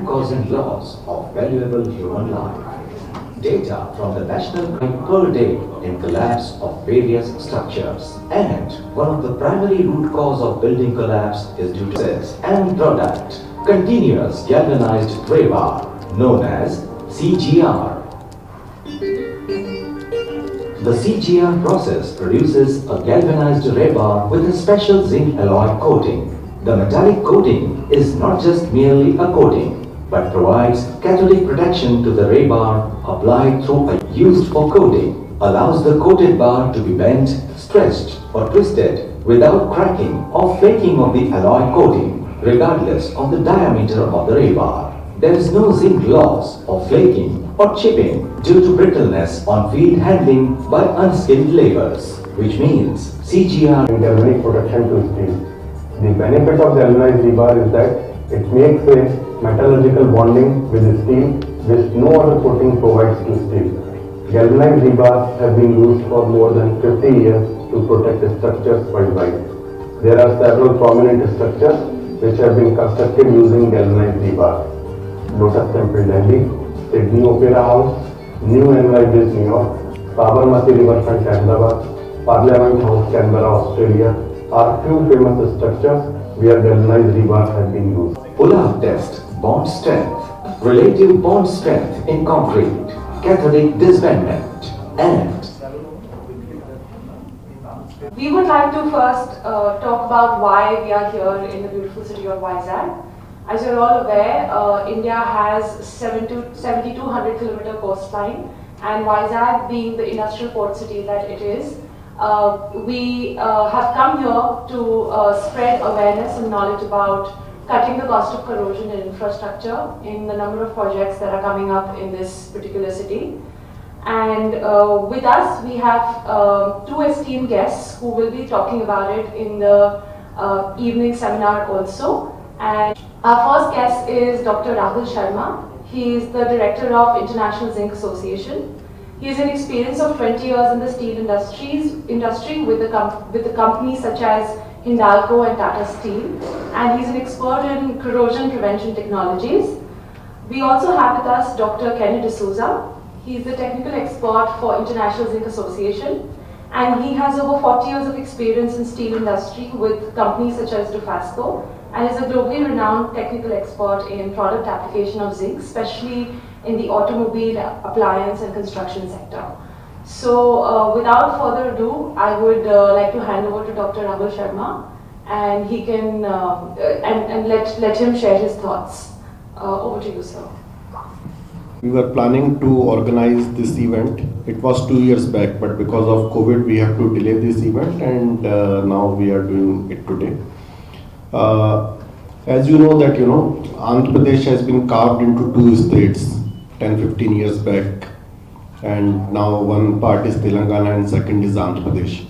causing loss of valuable human life. Data from the national grid per day in collapse of various structures. And one of the primary root cause of building collapse is due to process and product, continuous galvanized rebar, known as Cgr. The Cgr process produces a galvanized rebar with a special zinc alloy coating. The metallic coating is not just merely a coating, but provides cathodic protection to the rebar applied through a used for coating, allows the coated bar to be bent, stretched or twisted without cracking or flaking of the alloy coating, regardless of the diameter of the rebar. There is no zinc loss or flaking or chipping due to brittleness on field handling by unskilled laborers, which means Cgr galvanic protection to steel. The benefit of galvanized rebar is that it makes a metallurgical bonding with the steel which no other coating provides to steel. Galvanized rebars have been used for more than 50 years to protect structures worldwide. There are several prominent structures which have been constructed using galvanized rebar. Lotus Temple, Delhi, Sydney Opera House, New NY Bridge, New York, Sabarmati Riverfront, Ahmedabad, Parliament House, Canberra, Australia are few famous structures where galvanized rebars have been used. Pull-out test, bond strength, relative bond strength in concrete, cathodic disbandment, and we would like to first talk about why we are here in the beautiful city of Vizag. As you're all aware, India has 7,200 kilometer coastline, and Vizag being the industrial port city that it is, we have come here to spread awareness and knowledge about cutting the cost of corrosion in infrastructure in the number of projects that are coming up in this particular city. And with us, we have two esteemed guests who will be talking about it in the evening seminar also. And our first guest is Dr. Rahul Sharma. He is the Director of International Zinc Association. He has an experience of 20 years in the steel industry with the companies such as Hindalco and Tata Steel, and he's an expert in corrosion prevention technologies. We also have with us Dr. Kenny D'Souza. He is the technical expert for International Zinc Association, and he has over 40 years of experience in steel industry with companies such as Dufasco, and is a globally renowned technical expert in product application of zinc, especially in the automobile, appliance and construction sector. So without further ado, I would like to hand over to Dr. Rahul Sharma, and he can and let him share his thoughts. Over to you, sir. We were planning to organize this event. It was 2 years back, but because of COVID, we have to delay this event, and now we are doing it today. As you know that, Andhra Pradesh has been carved into two states 10-15 years back, and now one part is Telangana and second is Andhra Pradesh.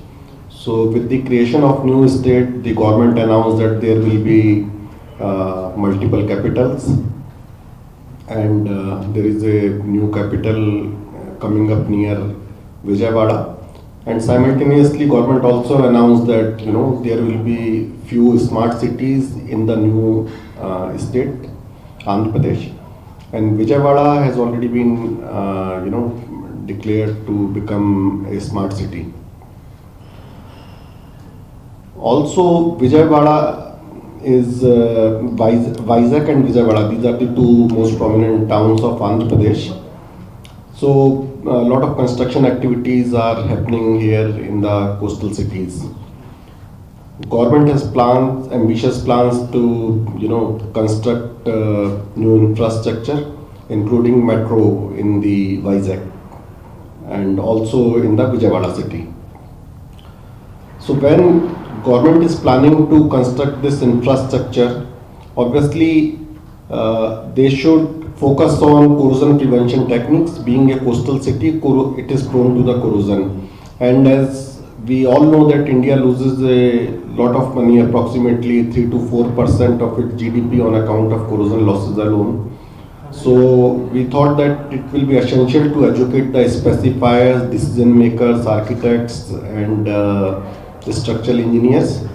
So with the creation of new state, the government announced that there will be multiple capitals, and there is a new capital coming up near Vijayawada. And simultaneously, government also announced that there will be few smart cities in the new state, Andhra Pradesh, and Vijayawada has already been declared to become a smart city. Also, Vijayawada is Vizag and Vijayawada. These are the two most prominent towns of Andhra Pradesh. So a lot of construction activities are happening here in the coastal cities. Government has plans, ambitious plans to construct new infrastructure, including metro in the Vizag and also in the Vijayawada city. So when government is planning to construct this infrastructure, obviously they should focus on corrosion prevention techniques. Being a coastal city, it is prone to the corrosion, and as we all know that India loses a lot of money, approximately 3 to 4% of its GDP on account of corrosion losses alone. So we thought that it will be essential to educate the specifiers, decision makers, architects and structural engineers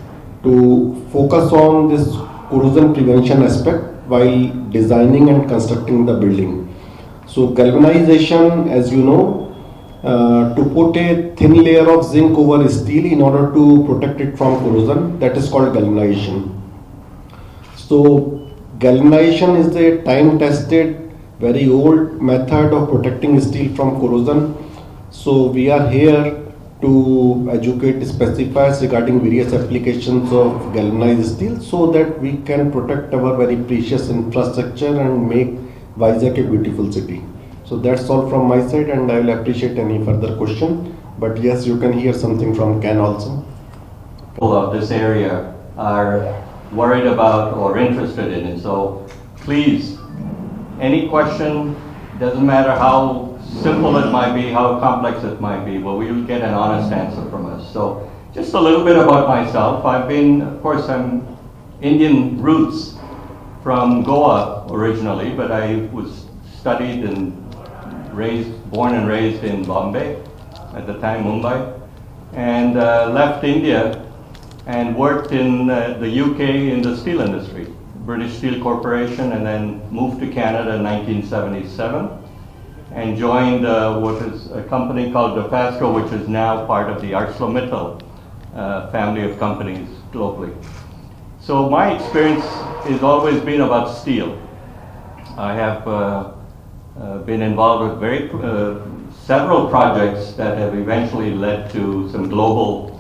to focus on this corrosion prevention aspect while designing and constructing the building. So galvanization, as you know, to put a thin layer of zinc over steel in order to protect it from corrosion, that is called galvanization. So galvanization is a time-tested, very old method of protecting steel from corrosion. So we are here to educate specifiers regarding various applications of galvanized steel so that we can protect our very precious infrastructure and make Vizag a beautiful city. So that's all from my side, and I will appreciate any further question. But yes, you can hear something from Ken also. People of this area are worried about or interested in it. So please, any question, doesn't matter how simple it might be, how complex it might be, but we will get an honest answer from us. So just a little bit about myself. Of course, I'm Indian roots from Goa originally, but I was studied and born and raised in Bombay, at the time Mumbai, and left India and worked in the UK in the steel industry, British Steel Corporation, and then moved to Canada in 1977 and joined what is a company called Dofasco, which is now part of the ArcelorMittal family of companies globally. So my experience has always been about steel. I have been involved with several projects that have eventually led to some global